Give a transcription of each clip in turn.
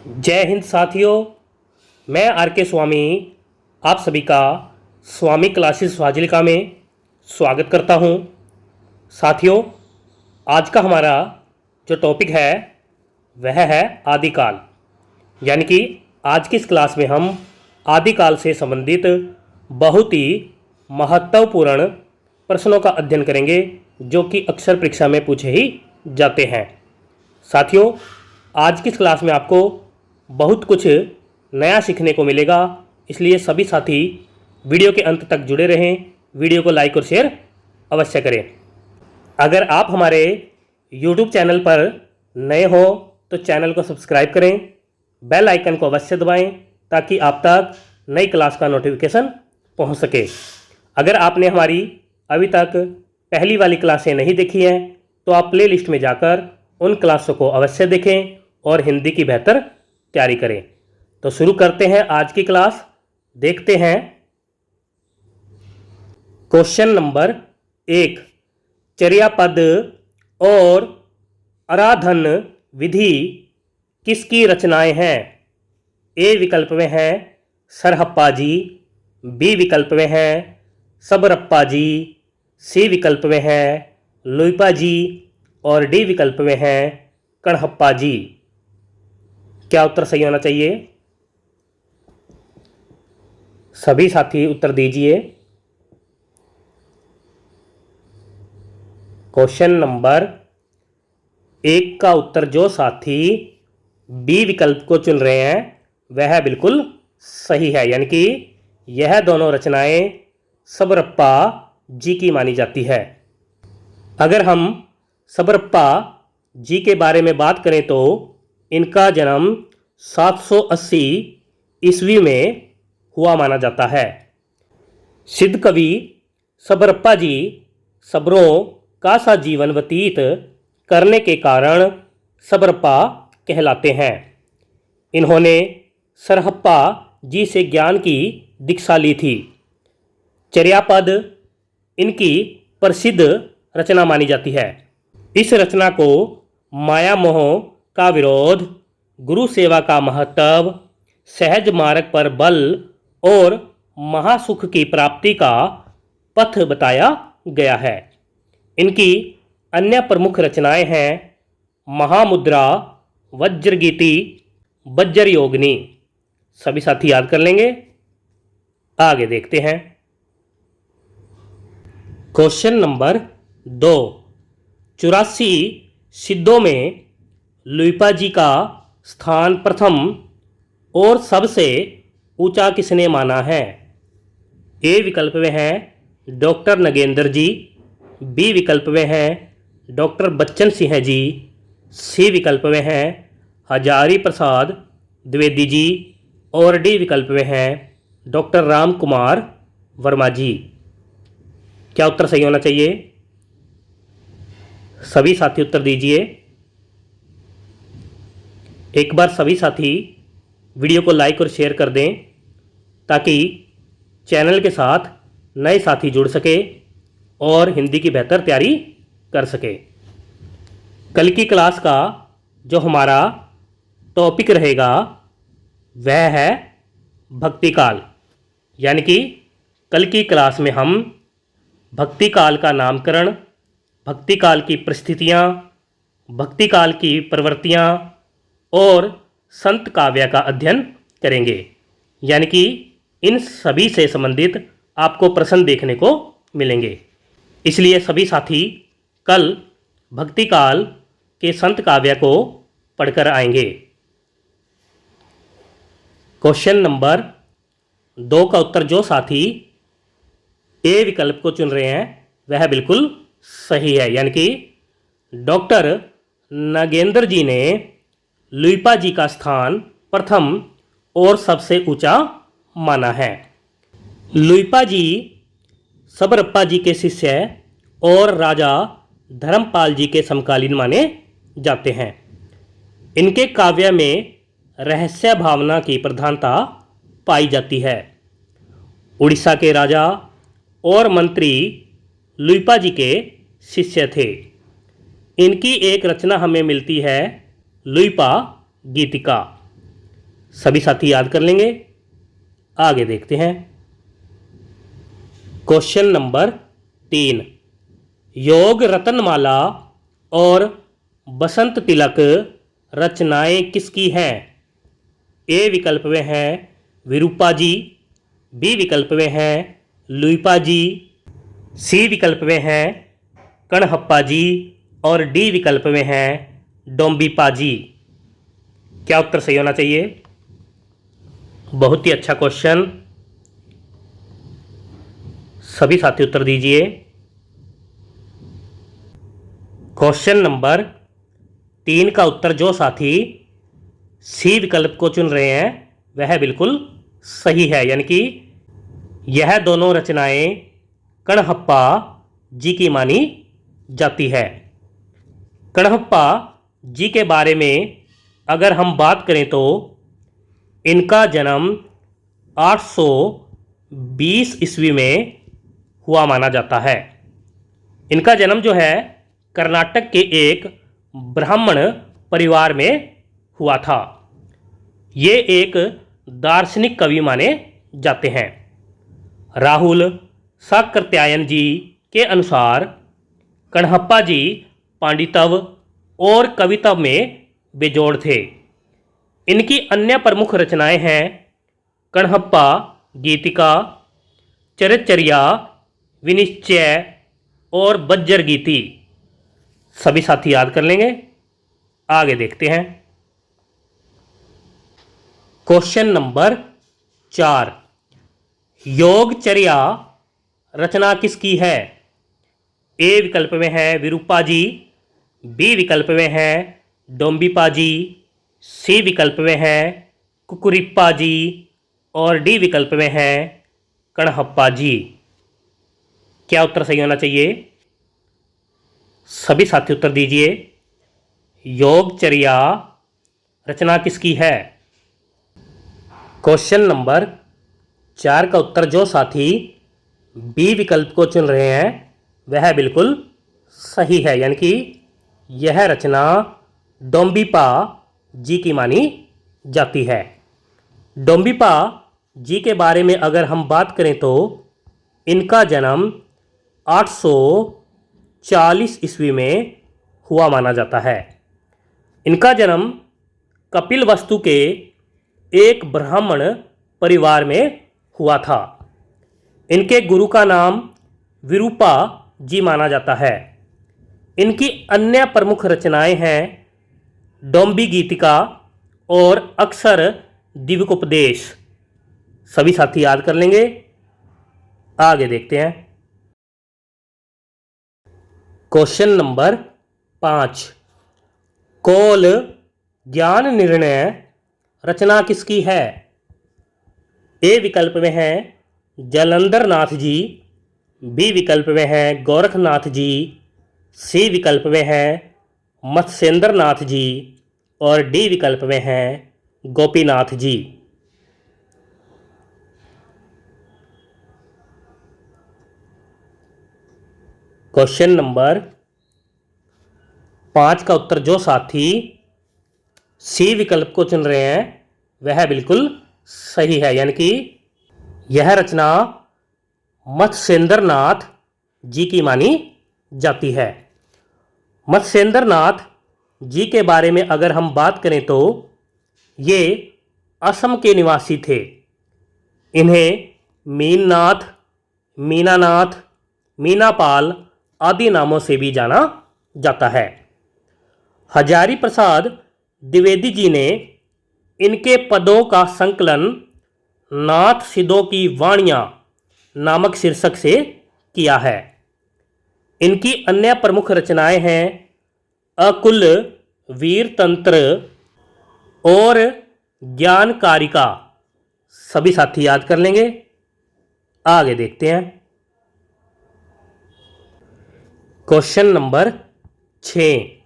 जय हिंद साथियों। मैं आर के स्वामी आप सभी का स्वामी क्लासेस फाजिल्का में स्वागत करता हूं। साथियों, आज का हमारा जो टॉपिक है वह है आदिकाल। यानी कि आज की इस क्लास में हम आदिकाल से संबंधित बहुत ही महत्वपूर्ण प्रश्नों का अध्ययन करेंगे जो कि अक्सर परीक्षा में पूछे ही जाते हैं। साथियों, आज की इस क्लास में आपको बहुत कुछ नया सीखने को मिलेगा, इसलिए सभी साथी वीडियो के अंत तक जुड़े रहें। वीडियो को लाइक और शेयर अवश्य करें। अगर आप हमारे YouTube चैनल पर नए हो तो चैनल को सब्सक्राइब करें, बेल आइकन को अवश्य दबाएं ताकि आप तक नई क्लास का नोटिफिकेशन पहुंच सके। अगर आपने हमारी अभी तक पहली वाली क्लासें नहीं देखी हैं तो आप प्ले लिस्ट में जाकर उन क्लासों को अवश्य देखें और हिंदी की बेहतर तैयारी करें। तो शुरू करते हैं आज की क्लास। देखते हैं क्वेश्चन नंबर 1। चर्यापद और आराधन विधि किसकी रचनाएं हैं? ए विकल्प में है सरहप्पा जी, बी विकल्प में है सबरप्पा जी, सी विकल्प में है लुइपा जी और डी विकल्प में है कणहप्पा जी। क्या उत्तर सही होना चाहिए? सभी साथी उत्तर दीजिए। क्वेश्चन नंबर 1 का उत्तर जो साथी बी विकल्प को चुन रहे हैं वह बिल्कुल सही है, यानी कि यह दोनों रचनाएं सबरप्पा जी की मानी जाती है। अगर हम सबरप्पा जी के बारे में बात करें तो इनका जन्म 780 ईस्वी में हुआ माना जाता है। सिद्ध कवि सबरप्पा जी सबरों का सा जीवन व्यतीत करने के कारण सबरप्पा कहलाते हैं। इन्होंने सरहप्पा जी से ज्ञान की दीक्षा ली थी। चर्यापद इनकी प्रसिद्ध रचना मानी जाती है। इस रचना को माया मोह का विरोध, गुरु सेवा का महत्व, सहज मार्ग पर बल और महासुख की प्राप्ति का पथ बताया गया है। इनकी अन्य प्रमुख रचनाएं हैं महामुद्रा, वज्रगीति, वज्रयोगिनी। सभी साथी याद कर लेंगे। आगे देखते हैं क्वेश्चन नंबर 2। 84 सिद्धों में लुइपा जी का स्थान प्रथम और सबसे ऊंचा किसने माना है? ए विकल्प में है डॉक्टर नगेंद्र जी, बी विकल्प में है डॉक्टर बच्चन सिंह जी, सी विकल्प में है हजारी प्रसाद द्विवेदी जी और डी विकल्प में है डॉक्टर राम कुमार वर्मा जी। क्या उत्तर सही होना चाहिए? सभी साथी उत्तर दीजिए। एक बार सभी साथी वीडियो को लाइक और शेयर कर दें ताकि चैनल के साथ नए साथी जुड़ सके और हिंदी की बेहतर तैयारी कर सके। कल की क्लास का जो हमारा टॉपिक रहेगा वह है भक्ति काल। यानी कि कल की क्लास में हम भक्ति काल का नामकरण, भक्ति काल की परिस्थितियाँ, भक्ति काल की प्रवृत्तियाँ और संत काव्य का अध्ययन करेंगे। यानी कि इन सभी से संबंधित आपको प्रश्न देखने को मिलेंगे। इसलिए सभी साथी कल भक्ति काल के संत काव्य को पढ़कर आएंगे। क्वेश्चन नंबर 2 का उत्तर जो साथी ए विकल्प को चुन रहे हैं वह बिल्कुल सही है, यानी कि डॉक्टर नगेंद्र जी ने लुइपा जी का स्थान प्रथम और सबसे ऊंचा माना है। लुइपा जी सबरप्पा जी के शिष्य और राजा धर्मपाल जी के समकालीन माने जाते हैं। इनके काव्य में रहस्य भावना की प्रधानता पाई जाती है। उड़ीसा के राजा और मंत्री लुइपा जी के शिष्य थे। इनकी एक रचना हमें मिलती है लुइपा गीतिका। सभी साथी याद कर लेंगे। आगे देखते हैं। क्वेश्चन नंबर 3, योग रत्नमाला और बसंत तिलक रचनाएं किसकी हैं? ए विकल्प में है विरूपा जी, बी विकल्प में है लुईपा जी, सी विकल्प में है कणहप्पा जी और डी विकल्प में है डोम्बिपा जी। क्या उत्तर सही होना चाहिए? बहुत ही अच्छा क्वेश्चन, सभी साथी उत्तर दीजिए। क्वेश्चन नंबर 3 का उत्तर जो साथी सी विकल्प को चुन रहे हैं वह बिल्कुल सही है, यानी कि यह दोनों रचनाएं कणहप्पा जी की मानी जाती है। कणहप्पा जी के बारे में अगर हम बात करें तो इनका जन्म 820 ईस्वी में हुआ माना जाता है। इनका जन्म जो है कर्नाटक के एक ब्राह्मण परिवार में हुआ था। ये एक दार्शनिक कवि माने जाते हैं। राहुल साकृत्यायन जी के अनुसार कणहप्पा जी पांडित्य और कविता में बेजोड़ थे। इनकी अन्य प्रमुख रचनाएं हैं कणहप्पा गीतिका, चरितचर्या, विनिश्चय और बज्जर गीति। सभी साथी याद कर लेंगे। आगे देखते हैं। क्वेश्चन नंबर 4, योगचर्या रचना किसकी है? ए विकल्प में है विरूपा जी, बी विकल्प में है डोम्बिपा जी, सी विकल्प में है कुकुरिप्पा जी और डी विकल्प में है कणहप्पा जी। क्या उत्तर सही होना चाहिए? सभी साथी उत्तर दीजिए। योगचर्या रचना किसकी है? क्वेश्चन नंबर 4 का उत्तर जो साथी बी विकल्प को चुन रहे हैं वह बिल्कुल सही है, यानी कि यह रचना डोम्बिपा जी की मानी जाती है। डोम्बिपा जी के बारे में अगर हम बात करें तो इनका जन्म 840 ईस्वी में हुआ माना जाता है। इनका जन्म कपिलवस्तु के एक ब्राह्मण परिवार में हुआ था। इनके गुरु का नाम विरूपा जी माना जाता है। इनकी अन्य प्रमुख रचनाएं हैं डोम्बी गीतिका और अक्षर दिव्योपदेश। सभी साथी याद कर लेंगे। आगे देखते हैं। क्वेश्चन नंबर 5, कौल ज्ञान निर्णय रचना किसकी है? ए विकल्प में है जालंधर नाथ जी, बी विकल्प में है गोरखनाथ जी, सी विकल्प में है मत्स्येंद्र नाथ जी और डी विकल्प में है गोपीनाथ जी। क्वेश्चन नंबर 5 का उत्तर जो साथी सी विकल्प को चुन रहे हैं वह बिल्कुल सही है, यानी कि यह रचना मत्स्येंद्र नाथ जी की मानी जाती है। मत्स्येंद्र नाथ जी के बारे में अगर हम बात करें तो ये असम के निवासी थे। इन्हें मीननाथ, मीनानाथ, मीनापाल आदि नामों से भी जाना जाता है। हजारी प्रसाद द्विवेदी जी ने इनके पदों का संकलन नाथ सिद्धों की वाणियाँ नामक शीर्षक से किया है। इनकी अन्य प्रमुख रचनाएं हैं अकुल, वीरतंत्र और ज्ञानकारिका। सभी साथी याद कर लेंगे। आगे देखते हैं। क्वेश्चन नंबर 6,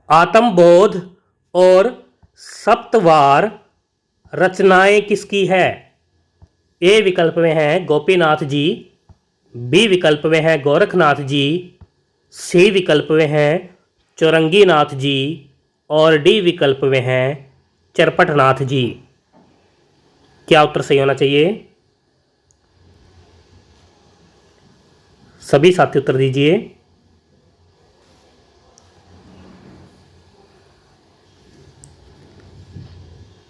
आत्मबोध और सप्तवार रचनाएं किसकी है? ए विकल्प में है गोपीनाथ जी, बी विकल्प में है गोरखनाथ जी, सी विकल्प में है चौरंगीनाथ जी और डी विकल्प में है चरपटनाथ जी। क्या उत्तर सही होना चाहिए? सभी साथी उत्तर दीजिए।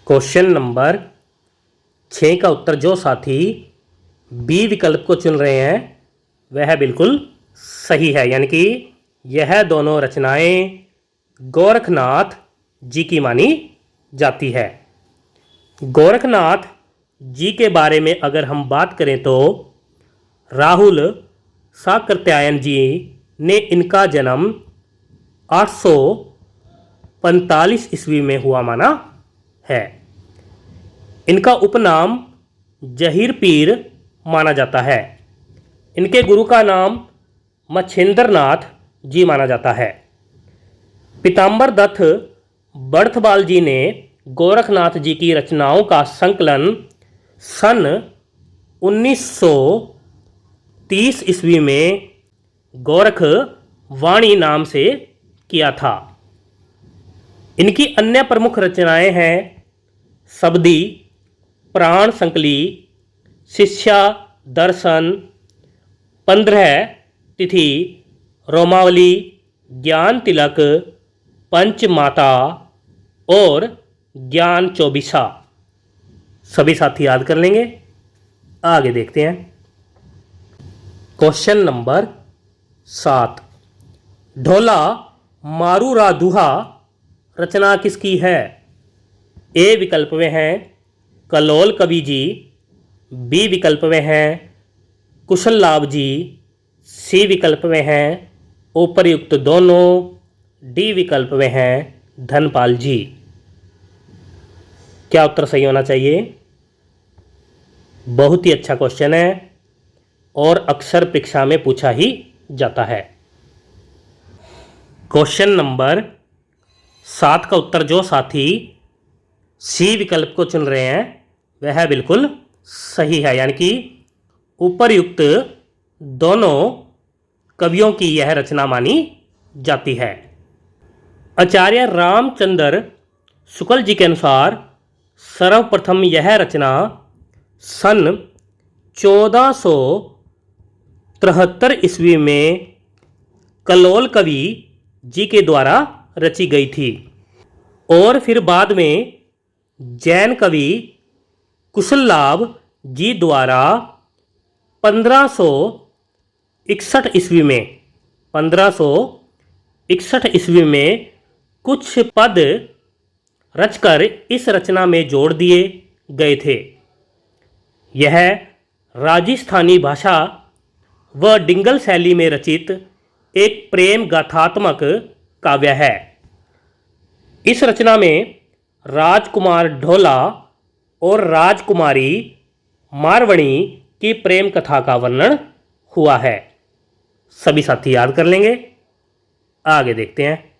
क्वेश्चन नंबर 6 का उत्तर जो साथी बी विकल्प को चुन रहे हैं वह बिल्कुल सही है, यानी कि यह दोनों रचनाएं गोरखनाथ जी की मानी जाती है। गोरखनाथ जी के बारे में अगर हम बात करें तो राहुल साकृत्यायन जी ने इनका जन्म 845 ईस्वी में हुआ माना है। इनका उपनाम जहीर पीर माना जाता है। इनके गुरु का नाम मच्छेंद्रनाथ जी माना जाता है। पीताम्बर दत्त बड़थबाल जी ने गोरखनाथ जी की रचनाओं का संकलन सन 1930 ईस्वी में गोरख वाणी नाम से किया था। इनकी अन्य प्रमुख रचनाएं हैं सब्दी, प्राण संकली, शिष्या दर्शन, 15 तिथि, रोमावली, ज्ञान तिलक, पंचमाता और ज्ञान चौबीसा। सभी साथी याद कर लेंगे। आगे देखते हैं। क्वेश्चन नंबर 7, ढोला मारूरा दुहा रचना किसकी है? ए विकल्प में हैं कलोल कवि जी, बी विकल्प में हैं कुशल लाभ जी, सी विकल्प में हैं उपर्युक्त दोनों, डी विकल्प में हैं धनपाल जी। क्या उत्तर सही होना चाहिए? बहुत ही अच्छा क्वेश्चन है और अक्सर परीक्षा में पूछा ही जाता है। क्वेश्चन नंबर 7 का उत्तर जो साथी सी विकल्प को चुन रहे हैं वह बिल्कुल सही है, यानी कि उपर्युक्त दोनों कवियों की यह रचना मानी जाती है। आचार्य रामचंद्र शुक्ल जी के अनुसार सर्वप्रथम यह रचना सन 1473 ईस्वी में कलोल कवि जी के द्वारा रची गई थी और फिर बाद में जैन कवि कुशललाभ जी द्वारा 1561 ईस्वी में कुछ पद रचकर इस रचना में जोड़ दिए गए थे। यह राजस्थानी भाषा व डिंगल शैली में रचित एक प्रेम गाथात्मक काव्य है। इस रचना में राजकुमार ढोला और राजकुमारी मारवणी की प्रेम कथा का वर्णन हुआ है। सभी साथी याद कर लेंगे। आगे देखते हैं।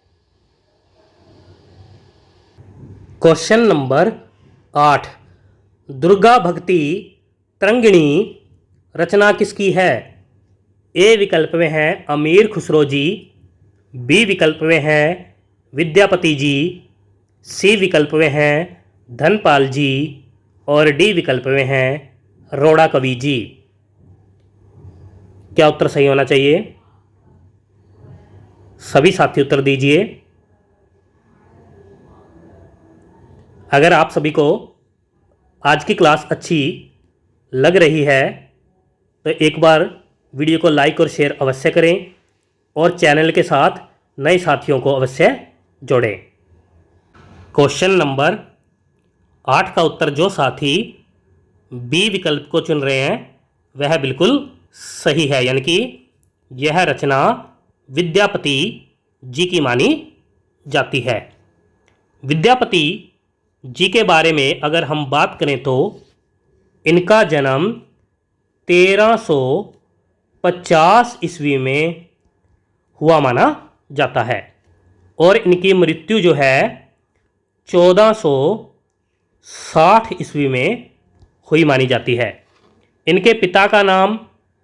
क्वेश्चन नंबर 8, दुर्गा भक्ति तरंगिणी रचना किसकी है? ए विकल्प में है अमीर खुसरो जी, बी विकल्प में है विद्यापति जी, सी विकल्प में है धनपाल जी और डी विकल्प में है रोड़ा कवि जी। क्या उत्तर सही होना चाहिए? सभी साथी उत्तर दीजिए। अगर आप सभी को आज की क्लास अच्छी लग रही है तो एक बार वीडियो को लाइक और शेयर अवश्य करें और चैनल के साथ नए साथियों को अवश्य जोड़ें। क्वेश्चन नंबर 8 का उत्तर जो साथी बी विकल्प को चुन रहे हैं वह बिल्कुल सही है, यानी कि यह रचना विद्यापति जी की मानी जाती है। विद्यापति जी के बारे में अगर हम बात करें तो इनका जन्म 1350 ईस्वी में हुआ माना जाता है और इनकी मृत्यु जो है 1460 ईस्वी में हुई मानी जाती है। इनके पिता का नाम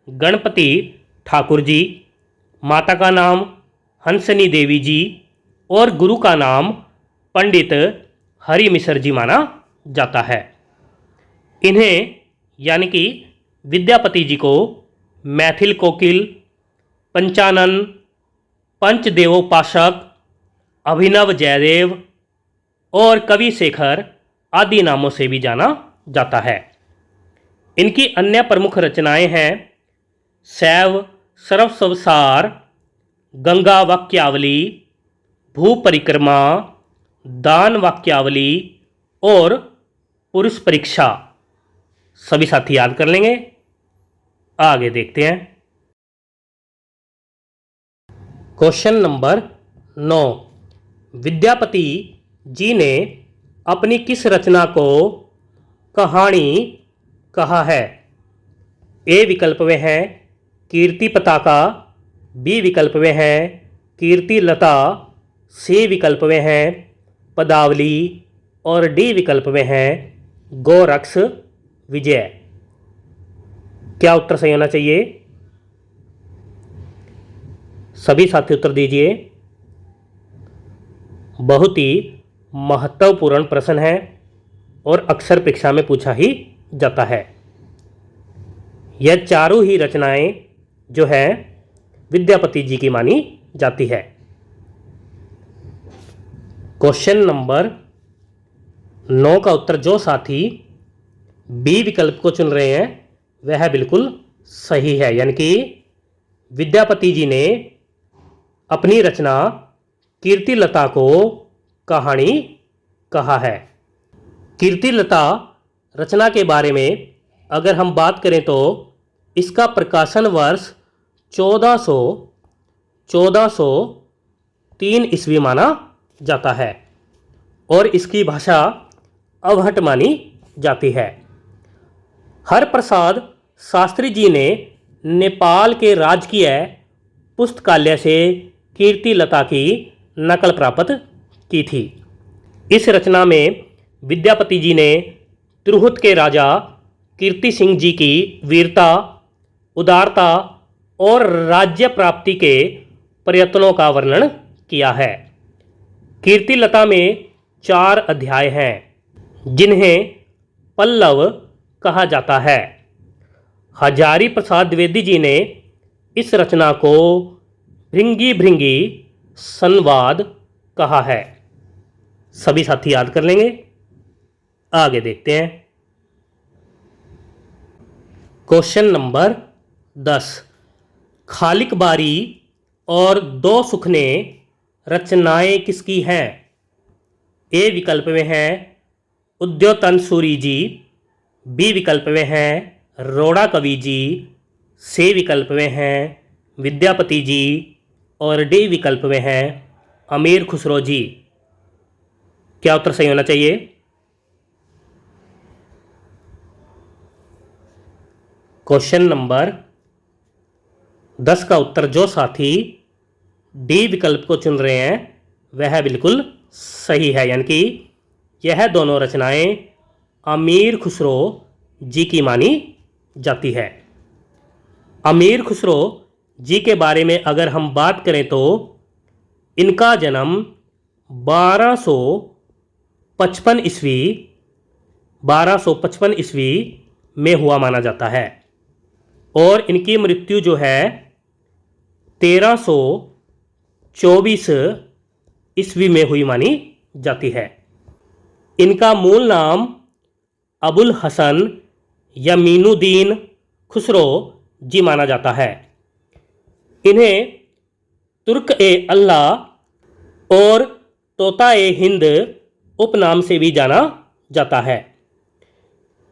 गणपति ठाकुर जी, माता का नाम हंसनी देवी जी और गुरु का नाम पंडित हरि मिश्र जी माना जाता है। इन्हें यानी कि विद्यापति जी को मैथिल कोकिल, पंचानन, पंचदेवोपासक, अभिनव जयदेव और कवि शेखर आदि नामों से भी जाना जाता है। इनकी अन्य प्रमुख रचनाएं हैं शैव सर्वस्वसार, गंगा वाक्यावली, भू परिक्रमा, दान वाक्यावली और पुरुष परीक्षा। सभी साथी याद कर लेंगे। आगे देखते हैं। क्वेश्चन नंबर 9, विद्यापति जी ने अपनी किस रचना को कहानी कहा है? ए विकल्प में है कीर्ति पताका, बी विकल्प में है कीर्ति लता, सी विकल्प में है पदावली और डी विकल्प में है गोरक्ष विजय। क्या उत्तर सही होना चाहिए? सभी साथी उत्तर दीजिए। बहुत ही महत्वपूर्ण प्रश्न है और अक्सर परीक्षा में पूछा ही जाता है। यह चारों ही रचनाएं जो है विद्यापति जी की मानी जाती है। क्वेश्चन नंबर 9 का उत्तर जो साथी बी विकल्प को चुन रहे हैं वह बिल्कुल सही है, यानी कि विद्यापति जी ने अपनी रचना कीर्ति लता को कहानी कहा है। कीर्ति लता रचना के बारे में अगर हम बात करें तो इसका प्रकाशन वर्ष 1403 ईस्वी माना जाता है और इसकी भाषा अवहट मानी जाती है। हरप्रसाद शास्त्री जी ने नेपाल के राजकीय पुस्तकालय से कीर्ति लता की नकल प्राप्त की थी। इस रचना में विद्यापति जी ने तिरहुत के राजा कीर्ति सिंह जी की वीरता, उदारता और राज्य प्राप्ति के प्रयत्नों का वर्णन किया है। कीर्ति लता में 4 अध्याय हैं जिन्हें पल्लव कहा जाता है। हजारी प्रसाद द्विवेदी जी ने इस रचना को भृंगी भृंगी संवाद कहा है। सभी साथी याद कर लेंगे। आगे देखते हैं। क्वेश्चन नंबर 10, खालिक बारी और 2 सुखने रचनाएं किसकी हैं? ए विकल्प में है उद्योतन सूरी जी, बी विकल्प में है रोड़ा कवि जी, सी विकल्प में है विद्यापति जी और डी विकल्प में है अमीर खुसरो जी। क्या उत्तर सही होना चाहिए? क्वेश्चन नंबर 10 का उत्तर जो साथी डी विकल्प को चुन रहे हैं वह बिल्कुल सही है, यानी कि यह दोनों रचनाएं अमीर खुसरो जी की मानी जाती है। अमीर खुसरो जी के बारे में अगर हम बात करें तो इनका जन्म 1255 ईस्वी में हुआ माना जाता है और इनकी मृत्यु जो है 1324 ईस्वी में हुई मानी जाती है। इनका मूल नाम अबुल हसन यमीनुद्दीन खुसरो जी माना जाता है। इन्हें तुर्क ए अल्लाह और तोता ए हिंद उपनाम से भी जाना जाता है।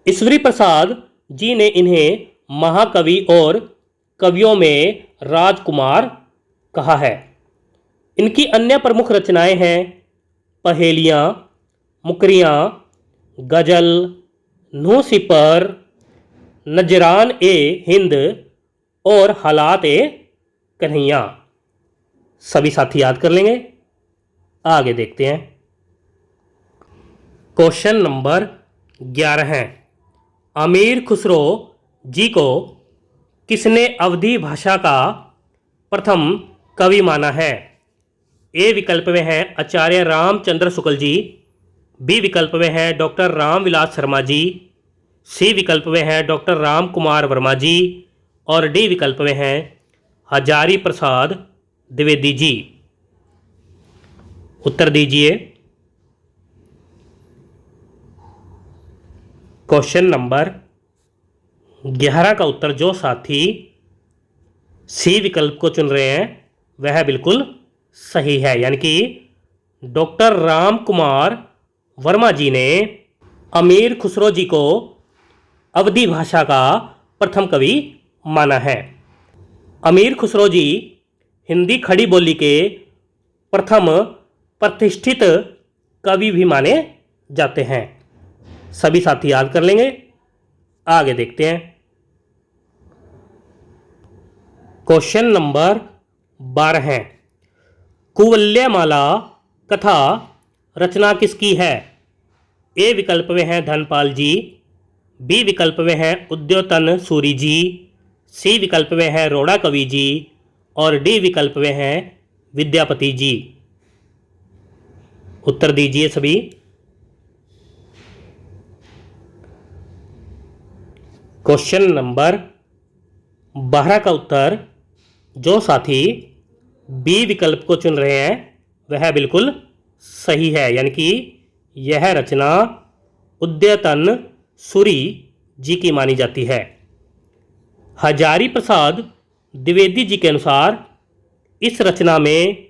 ईश्वरी प्रसाद जी ने इन्हें महाकवि और कवियों में राजकुमार कहा है। इनकी अन्य प्रमुख रचनाएं हैं पहेलियाँ, मुकरियाँ, गजल, नूह सिपर, नजरान ए हिंद और हालात ए कन्हैया। सभी साथी याद कर लेंगे। आगे देखते हैं। क्वेश्चन नंबर 11 है, अमीर खुसरो जी को किसने अवधी भाषा का प्रथम कवि माना है? ए विकल्प में है आचार्य रामचंद्र शुक्ल जी, बी विकल्प में है डॉक्टर रामविलास शर्मा जी, सी विकल्प में है डॉक्टर राम कुमार वर्मा जी और डी विकल्प में है हजारी प्रसाद द्विवेदी जी। उत्तर दीजिए। क्वेश्चन नंबर 11 का उत्तर जो साथी सी विकल्प को चुन रहे हैं वह बिल्कुल सही है, यानी कि डॉक्टर राम कुमार वर्मा जी ने अमीर खुसरो जी को अवधी भाषा का प्रथम कवि माना है। अमीर खुसरो जी हिंदी खड़ी बोली के प्रथम प्रतिष्ठित कवि भी माने जाते हैं। सभी साथी याद कर लेंगे। आगे देखते हैं। क्वेश्चन नंबर 12 है, कुवलयमाला कथा रचना किसकी है? ए विकल्प में है धनपाल जी, बी विकल्प में है उद्योतन सूरी जी, सी विकल्प में है रोड़ा कवि जी और डी विकल्प में है विद्यापति जी। उत्तर दीजिए सभी। क्वेश्चन नंबर 12 का उत्तर जो साथी बी विकल्प को चुन रहे हैं वह बिल्कुल सही है, यानी कि यह रचना उद्यतन सूरी जी की मानी जाती है। हजारी प्रसाद द्विवेदी जी के अनुसार इस रचना में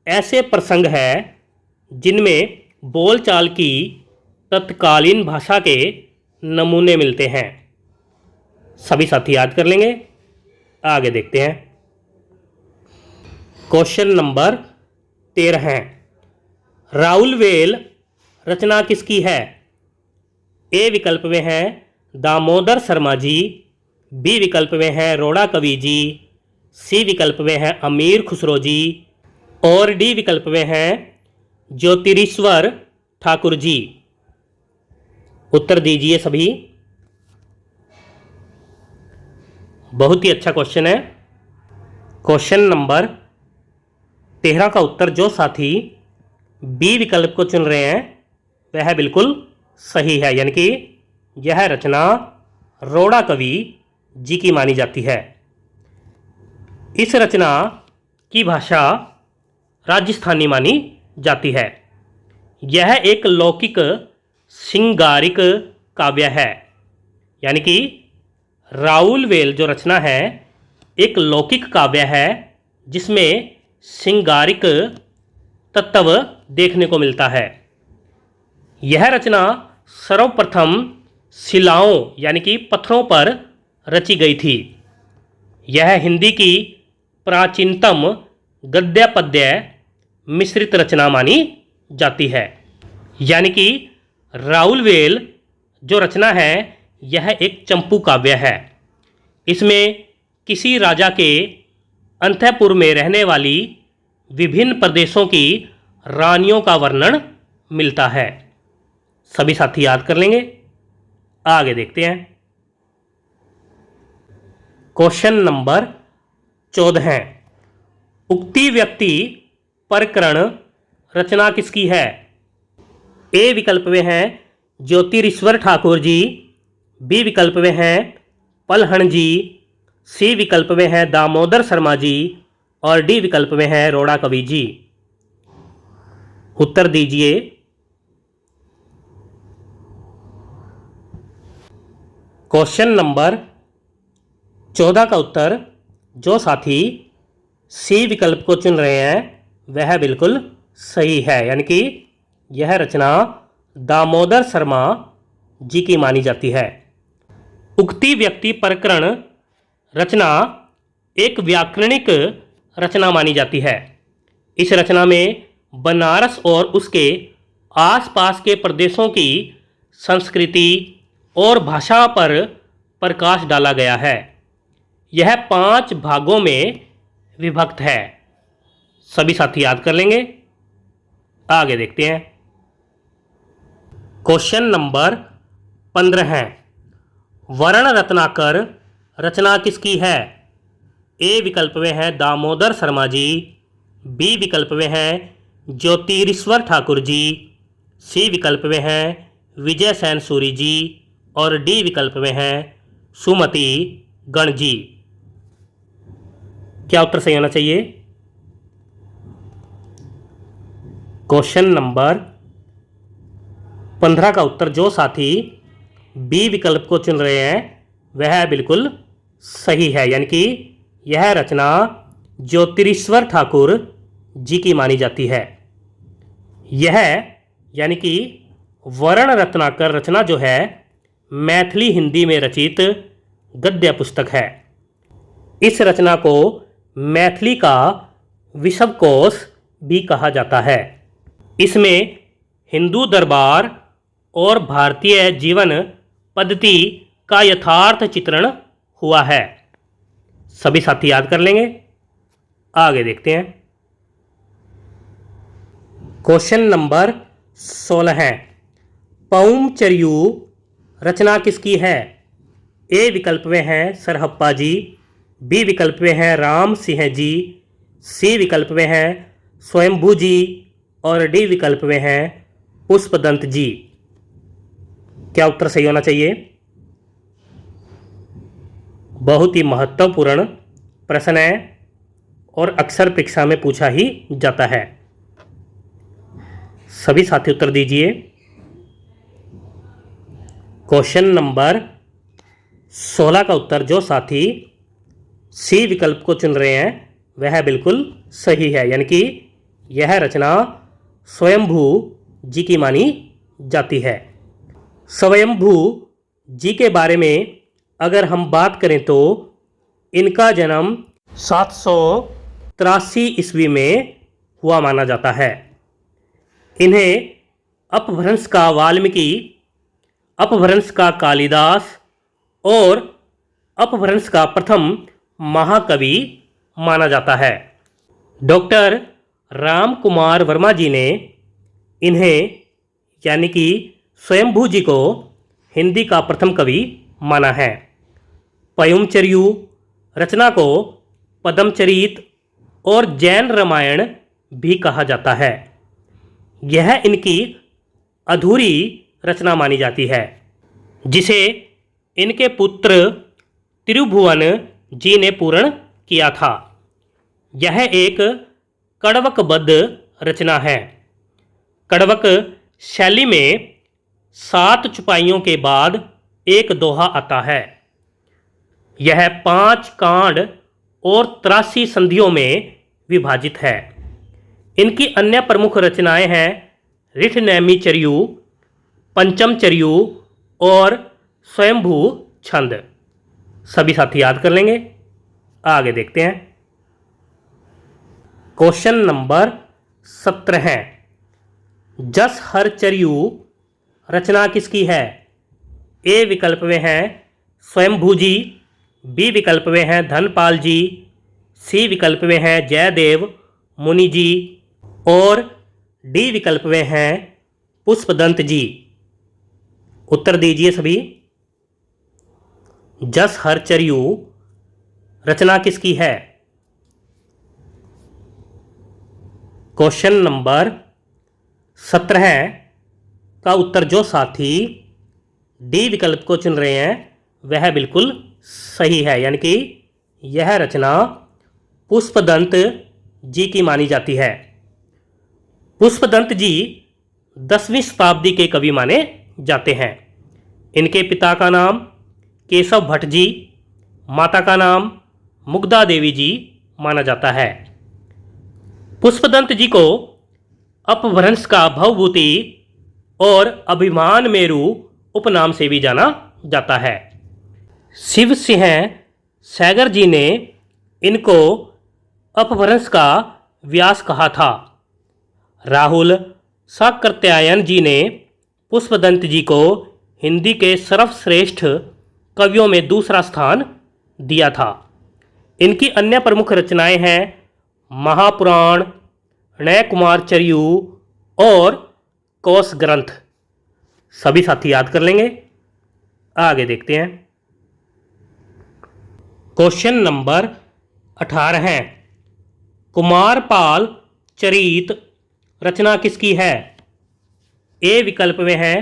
ऐसे प्रसंग हैं जिनमें बोलचाल की तत्कालीन भाषा के नमूने मिलते हैं। सभी साथी याद कर लेंगे। आगे देखते हैं। क्वेश्चन नंबर 13 है, राउलवेल रचना किसकी है? ए विकल्प में है दामोदर शर्मा जी, बी विकल्प में है रोड़ा कवि जी, सी विकल्प में है अमीर खुसरो जी और डी विकल्प में है ज्योतिरीश्वर ठाकुर जी। उत्तर दीजिए सभी। बहुत ही अच्छा क्वेश्चन है। क्वेश्चन नंबर 13 का उत्तर जो साथी बी विकल्प को चुन रहे हैं वह बिल्कुल सही है, यानी कि यह रचना रोड़ा कवि जी की मानी जाती है। इस रचना की भाषा राजस्थानी मानी जाती है। यह एक लौकिक श्रृंगारिक काव्य है, यानी कि राउलवेल जो रचना है एक लौकिक काव्य है जिसमें श्रृंगारिक तत्व देखने को मिलता है। यह रचना सर्वप्रथम शिलाओं यानी कि पत्थरों पर रची गई थी। यह हिंदी की प्राचीनतम गद्य पद्य मिश्रित रचना मानी जाती है, यानी कि राउलवेल जो रचना है यह एक चंपू काव्य है। इसमें किसी राजा के अंतःपुर में रहने वाली विभिन्न प्रदेशों की रानियों का वर्णन मिलता है। सभी साथी याद कर लेंगे। आगे देखते हैं। क्वेश्चन नंबर 14 है, उक्ति व्यक्ति प्रकरण रचना किसकी है? ए विकल्प में है ज्योतिरीश्वर ठाकुर जी, बी विकल्प में है पलहण जी, सी विकल्प में है दामोदर शर्मा जी और डी विकल्प में है रोड़ा कवि जी। उत्तर दीजिए। क्वेश्चन नंबर 14 का उत्तर जो साथी सी विकल्प को चुन रहे हैं वह बिल्कुल सही है, यानी कि यह रचना दामोदर शर्मा जी की मानी जाती है। उक्ति व्यक्ति प्रकरण रचना एक व्याकरणिक रचना मानी जाती है। इस रचना में बनारस और उसके आसपास के प्रदेशों की संस्कृति और भाषा पर प्रकाश डाला गया है। यह 5 भागों में विभक्त है। सभी साथी याद कर लेंगे। आगे देखते हैं। क्वेश्चन नंबर 15 है, वर्ण रत्नाकर रचना किसकी है? ए विकल्प में है दामोदर शर्मा जी, बी विकल्प में है ज्योतिरीश्वर ठाकुर जी, सी विकल्प में है विजय सेन सूरी जी और डी विकल्प में है सुमति गण जी। क्या उत्तर सही होना चाहिए? क्वेश्चन नंबर 15 का उत्तर जो साथी बी विकल्प को चुन रहे हैं वह बिल्कुल सही है, यानी कि यह रचना ज्योतिरीश्वर ठाकुर जी की मानी जाती है। यह यानी कि वर्ण रत्नाकर रचना जो है मैथिली हिंदी में रचित गद्य पुस्तक है। इस रचना को मैथिली का विश्वकोश भी कहा जाता है। इसमें हिंदू दरबार और भारतीय जीवन पद्धति का यथार्थ चित्रण हुआ है। सभी साथी याद कर लेंगे। आगे देखते हैं। क्वेश्चन नंबर 16 है, पौमचर्यू रचना किसकी है? ए विकल्प में है सरहप्पा जी, बी विकल्प में है राम सिंह जी, सी विकल्प में है स्वयंभू जी और डी विकल्प में है पुष्पदंत जी। क्या उत्तर सही होना चाहिए? बहुत ही महत्वपूर्ण प्रश्न है और अक्सर परीक्षा में पूछा ही जाता है। सभी साथी उत्तर दीजिए। क्वेश्चन नंबर 16 का उत्तर जो साथी सी विकल्प को चुन रहे हैं वह बिल्कुल सही है, यानी कि यह रचना स्वयंभू जी की मानी जाती है। स्वयंभू जी के बारे में अगर हम बात करें तो इनका जन्म 783 ईस्वी में हुआ माना जाता है। इन्हें अपभ्रंश का वाल्मीकि, अपभ्रंश का कालिदास और अपभ्रंश का प्रथम महाकवि माना जाता है। डॉक्टर राम कुमार वर्मा जी ने इन्हें यानी कि स्वयंभू जी को हिंदी का प्रथम कवि माना है। पौमचर्यू रचना को पद्मचरित और जैन रामायण भी कहा जाता है। यह इनकी अधूरी रचना मानी जाती है, जिसे इनके पुत्र त्रिभुवन जी ने पूर्ण किया था। यह एक कड़वकबद्ध रचना है। कड़वक शैली में 7 चौपाइयों के बाद एक दोहा आता है। यह 5 कांड और 83 संधियों में विभाजित है। इनकी अन्य प्रमुख रचनाएं हैं ऋठनेमिचर्यू, पंचमचर्यू और स्वयंभू छंद। सभी साथी याद कर लेंगे। आगे देखते हैं। क्वेश्चन नंबर 17 है, जस हरचर्यू रचना किसकी है? ए विकल्प में है स्वयंभू जी, बी विकल्प में है धनपाल जी, सी विकल्प में है जयदेव मुनि जी और डी विकल्प में है पुष्पदंत जी। उत्तर दीजिए सभी। जस हरचर्यू रचना किसकी है? क्वेश्चन नंबर 17 का उत्तर जो साथी डी विकल्प को चुन रहे हैं वह बिल्कुल सही है, यानी कि यह रचना पुष्पदंत जी की मानी जाती है। पुष्पदंत जी 10वीं शताब्दी के कवि माने जाते हैं। इनके पिता का नाम केशव भट्ट जी, माता का नाम मुग्धा देवी जी माना जाता है। पुष्पदंत जी को अपभ्रंश का भवभूति और अभिमान मेरु उपनाम से भी जाना जाता है। शिव सिंह सैगर जी ने इनको अपभ्रंश का व्यास कहा था। राहुल साकृत्यायन जी ने पुष्पदंत जी को हिंदी के सर्वश्रेष्ठ कवियों में दूसरा स्थान दिया था। इनकी अन्य प्रमुख रचनाएं हैं महापुराण, नयकुमारचर्यू और कोश ग्रंथ। सभी साथी याद कर लेंगे। आगे देखते हैं। क्वेश्चन नंबर 18 है, कुमारपाल चरित रचना किसकी है? ए विकल्प में है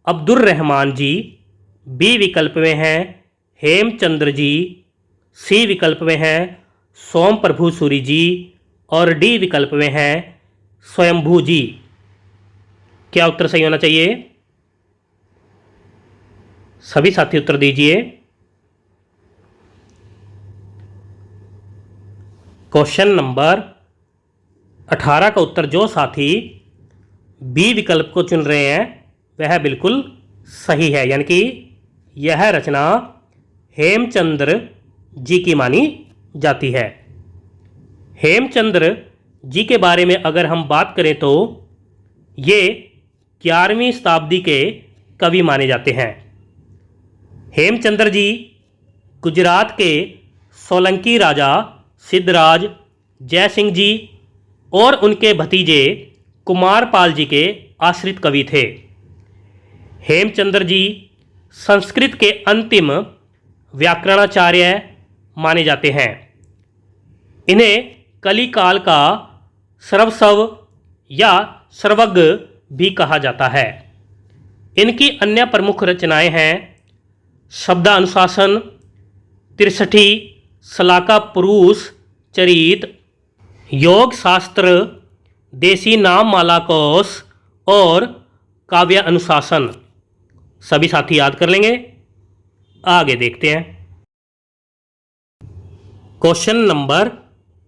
अब्दुर रहमान जी, बी विकल्प में हैं हेमचंद्र जी, सी विकल्प में हैं सोम प्रभु सूरी जी और डी विकल्प में हैं स्वयंभू जी। क्या उत्तर सही होना चाहिए? सभी साथी उत्तर दीजिए। क्वेश्चन नंबर 18 का उत्तर जो साथी बी विकल्प को चुन रहे हैं वह बिल्कुल सही है, यानी कि यह रचना हेमचंद्र जी की मानी जाती है। हेमचंद्र जी के बारे में अगर हम बात करें तो ये 11वीं शताब्दी के कवि माने जाते हैं। हेमचंद्र जी गुजरात के सोलंकी राजा सिद्धराज जयसिंह जी और उनके भतीजे कुमारपाल जी के आश्रित कवि थे। हेमचंद्र जी संस्कृत के अंतिम व्याकरणाचार्य माने जाते हैं। इन्हें कली काल का सर्वस्व या सर्वज्ञ भी कहा जाता है। इनकी अन्य प्रमुख रचनाएं हैं शब्दानुशासन, त्रिशठी, सलाका पुरुष चरित, योग शास्त्र, देसी नाम माला कोश और काव्य अनुशासन। सभी साथी याद कर लेंगे। आगे देखते हैं। क्वेश्चन नंबर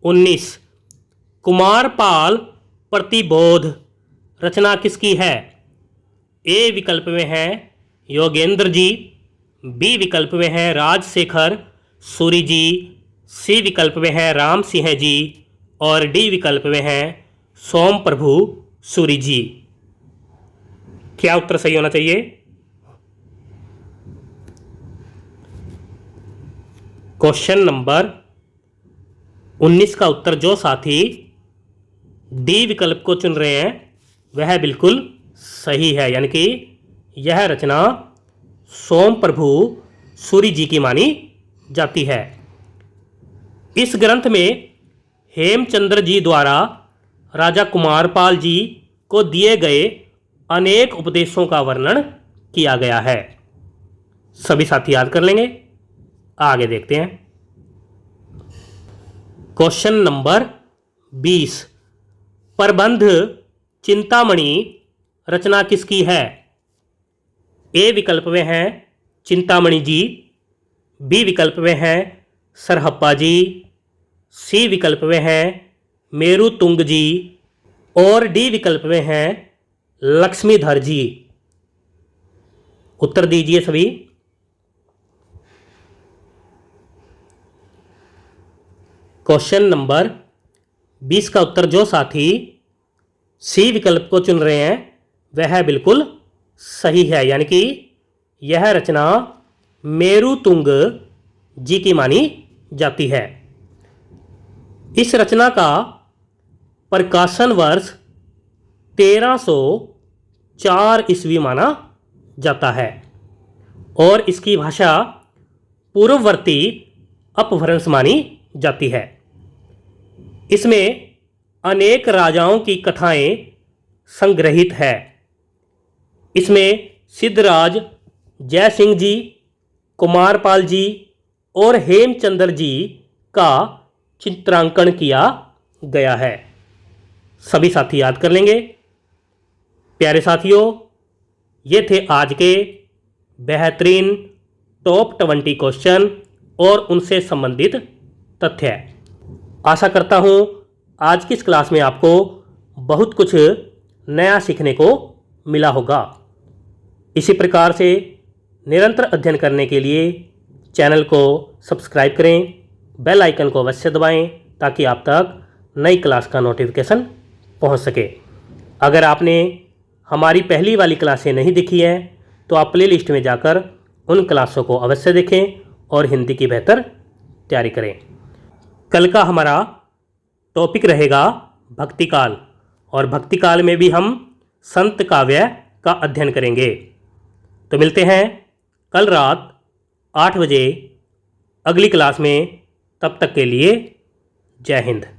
19, कुमारपाल प्रतिबोध रचना किसकी है? ए विकल्प में है योगेंद्र जी, बी विकल्प में है राजशेखर सूरी जी, सी विकल्प में है राम सिंह जी और डी विकल्प में है सोम प्रभु सूरी जी। क्या उत्तर सही होना चाहिए? क्वेश्चन नंबर 19 का उत्तर जो साथी डी विकल्प को चुन रहे हैं वह बिल्कुल सही है, यानी कि यह रचना सोम प्रभु सूरी जी की मानी जाती है। इस ग्रंथ में हेमचंद्र जी द्वारा राजा कुमारपाल जी को दिए गए अनेक उपदेशों का वर्णन किया गया है। सभी साथी याद कर लेंगे। आगे देखते हैं। क्वेश्चन नंबर 20, प्रबंध चिंतामणि रचना किसकी है? ए विकल्प में है चिंतामणि जी, बी विकल्प में है सरहप्पा जी, सी विकल्प में है मेरुतुंग जी और डी विकल्प में है लक्ष्मीधर जी। उत्तर दीजिए सभी। क्वेश्चन नंबर 20 का उत्तर जो साथी सी विकल्प को चुन रहे हैं वह बिल्कुल सही है, यानी कि यह रचना मेरुतुंग जी की मानी जाती है। इस रचना का प्रकाशन वर्ष 1304 ईस्वी माना जाता है और इसकी भाषा पूर्ववर्ती अपभ्रंश मानी जाती है। इसमें अनेक राजाओं की कथाएं संग्रहित है। इसमें सिद्धराज जयसिंह जी, कुमारपाल जी और हेमचंद्र जी का चित्रांकन किया गया है। सभी साथी याद कर लेंगे। प्यारे साथियों, ये थे आज के बेहतरीन टॉप 20 क्वेश्चन और उनसे संबंधित तथ्य। आशा करता हूँ आज की इस क्लास में आपको बहुत कुछ नया सीखने को मिला होगा। इसी प्रकार से निरंतर अध्ययन करने के लिए चैनल को सब्सक्राइब करें, बेल आइकन को अवश्य दबाएं ताकि आप तक नई क्लास का नोटिफिकेशन पहुंच सके। अगर आपने हमारी पहली वाली क्लासें नहीं देखी हैं तो आप प्ले लिस्ट में जाकर उन क्लासों को अवश्य देखें और हिंदी की बेहतर तैयारी करें। कल का हमारा टॉपिक रहेगा भक्तिकाल और भक्तिकाल में भी हम संत काव्य का अध्ययन करेंगे। तो मिलते हैं कल रात 8 बजे अगली क्लास में। तब तक के लिए जय हिंद।